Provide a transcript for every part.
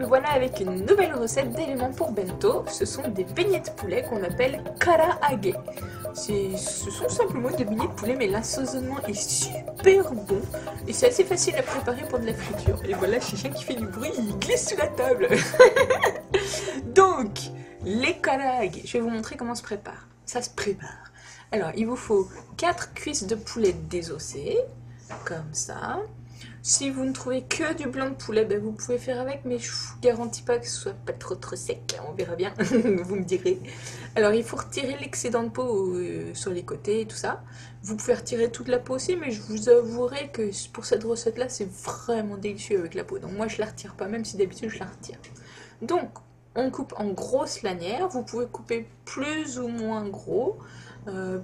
revoilà avec une nouvelle recette d'éléments pour bento. Ce sont des beignets de poulet qu'on appelle karaage. Ce sont simplement des beignets de poulet, mais l'assaisonnement est super bon et c'est assez facile à préparer pour de la friture. Et voilà, Chichin qui fait du bruit, il glisse sous la table. Donc, les karaage, je vais vous montrer comment ça se prépare. Alors, il vous faut 4 cuisses de poulet désossées, comme ça. Si vous ne trouvez que du blanc de poulet, ben vous pouvez faire avec, mais je vous garantis pas que ce soit pas trop sec, on verra bien, vous me direz. Alors il faut retirer l'excédent de peau sur les côtés et tout ça. Vous pouvez retirer toute la peau aussi, mais je vous avouerai que pour cette recette là, c'est vraiment délicieux avec la peau. Donc moi je la retire pas, même si d'habitude je la retire. Donc on coupe en grosses lanières, vous pouvez couper plus ou moins gros.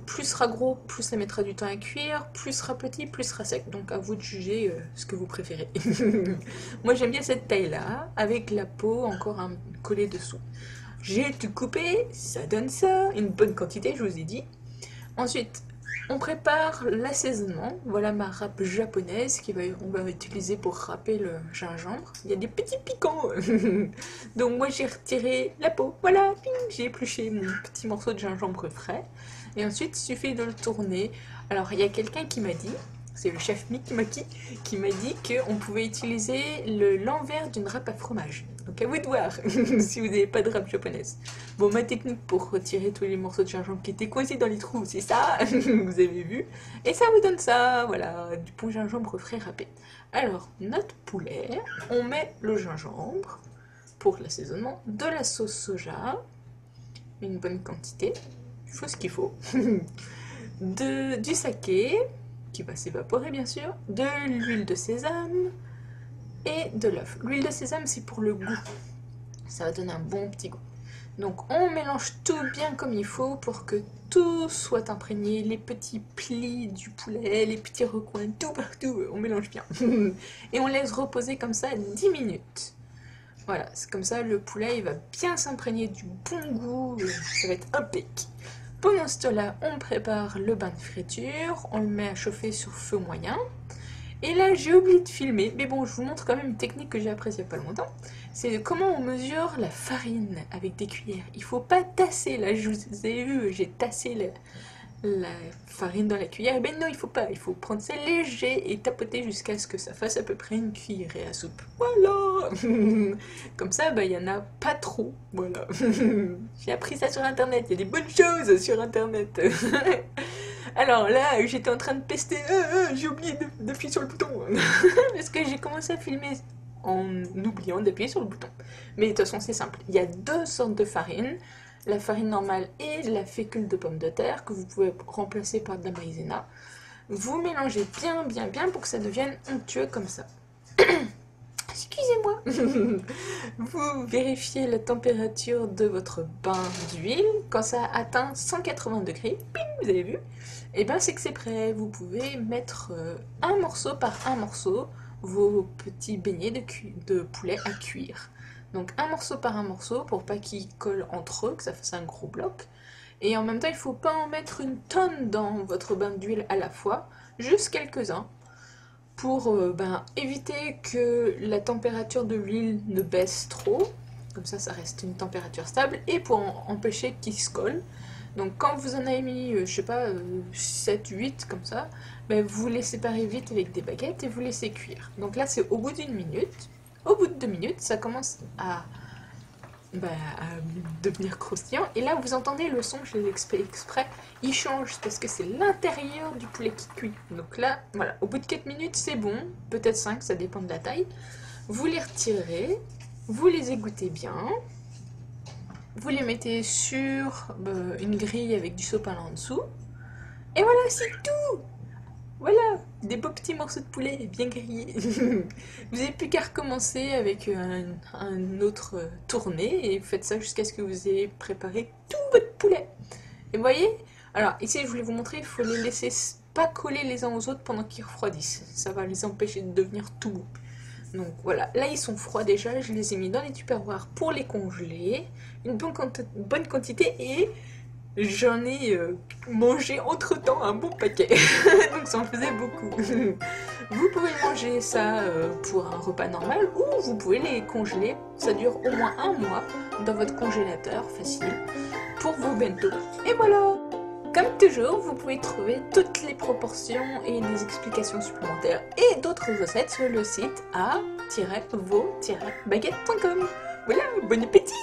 Plus sera gros, plus ça mettra du temps à cuire, plus sera petit, plus sera sec. Donc à vous de juger ce que vous préférez. Moi j'aime bien cette taille là, avec la peau encore collée dessous. J'ai tout coupé, ça donne ça, une bonne quantité je vous ai dit. Ensuite, on prépare l'assaisonnement. Voilà ma râpe japonaise qu'on va utiliser pour râper le gingembre. Il y a des petits piquants. Donc moi j'ai retiré la peau. Voilà, j'ai épluché mon petit morceau de gingembre frais. Et ensuite il suffit de le tourner. Alors il y a quelqu'un qui m'a dit, c'est le chef Mickey Maki, qui m'a dit qu'on pouvait utiliser l'envers d'une râpe à fromage. Donc à vous de voir, si vous n'avez pas de râpe japonaise. Bon, ma technique pour retirer tous les morceaux de gingembre qui étaient coincés dans les trous, c'est ça, vous avez vu. Et ça vous donne ça, voilà, du bon gingembre frais râpé. Alors, notre poulet, on met le gingembre pour l'assaisonnement, de la sauce soja, une bonne quantité, il faut ce qu'il faut, du saké, qui va s'évaporer bien sûr, de l'huile de sésame, et de l'œuf. L'huile de sésame, c'est pour le goût. Ça va donner un bon petit goût. Donc, on mélange tout bien comme il faut pour que tout soit imprégné. Les petits plis du poulet, les petits recoins, tout partout, on mélange bien. Et on laisse reposer comme ça 10 minutes. Voilà, c'est comme ça, le poulet, il va bien s'imprégner du bon goût. Ça va être impec. Pendant ce temps-là, on prépare le bain de friture. On le met à chauffer sur feu moyen. Et là, j'ai oublié de filmer, mais bon, je vous montre quand même une technique que j'ai apprise il n'y a pas longtemps. C'est comment on mesure la farine avec des cuillères. Il ne faut pas tasser, là, je vous ai vu, j'ai tassé la farine dans la cuillère. Ben non, il ne faut pas, il faut prendre ça léger et tapoter jusqu'à ce que ça fasse à peu près une cuillerée à soupe. Voilà. Comme ça, ben, il n'y en a pas trop, voilà. J'ai appris ça sur Internet, il y a des bonnes choses sur Internet. Alors là, j'étais en train de pester, j'ai oublié d'appuyer sur le bouton, parce que j'ai commencé à filmer en oubliant d'appuyer sur le bouton. Mais de toute façon, c'est simple, il y a 2 sortes de farine, la farine normale et la fécule de pomme de terre, que vous pouvez remplacer par de la maïzena. Vous mélangez bien pour que ça devienne onctueux comme ça. Excusez-moi. Vous vérifiez la température de votre bain d'huile. Quand ça atteint 180 degrés, vous avez vu, et bien c'est que c'est prêt. Vous pouvez mettre un morceau par un morceau vos petits beignets de poulet à cuire. Donc un morceau par un morceau pour pas qu'ils collent entre eux, que ça fasse un gros bloc. Et en même temps, il ne faut pas en mettre une tonne dans votre bain d'huile à la fois, juste quelques-uns, pour éviter que la température de l'huile ne baisse trop, comme ça reste une température stable, et pour empêcher qu'il se colle. Donc quand vous en avez mis, je sais pas, 7, 8 comme ça, ben, vous les séparez vite avec des baguettes et vous laissez cuire. Donc là c'est au bout d'1 minute, au bout de 2 minutes, ça commence à devenir croustillant. Et là, vous entendez le son, je l'ai exprès, il change parce que c'est l'intérieur du poulet qui cuit. Donc là, voilà, au bout de 4 minutes, c'est bon, peut-être 5, ça dépend de la taille. Vous les retirez, vous les égouttez bien, vous les mettez sur une grille avec du sopalin en dessous. Et voilà, c'est tout! Voilà, des beaux petits morceaux de poulet bien grillés. Vous n'avez plus qu'à recommencer avec un autre tourné et vous faites ça jusqu'à ce que vous ayez préparé tout votre poulet. Et vous voyez? Alors ici je voulais vous montrer, il faut les laisser pas coller les uns aux autres pendant qu'ils refroidissent. Ça va les empêcher de devenir tout mous. Donc voilà, là ils sont froids déjà, je les ai mis dans les tupperwares pour les congeler. Une bonne quantité et j'en ai mangé entre-temps un bon paquet. Donc ça en faisait beaucoup. Vous pouvez manger ça pour un repas normal ou vous pouvez les congeler. Ça dure au moins 1 mois dans votre congélateur, facile, pour vos bento. Et voilà! Comme toujours, vous pouvez trouver toutes les proportions et des explications supplémentaires et d'autres recettes sur le site a-vo-baguette.com. Voilà, bon appétit!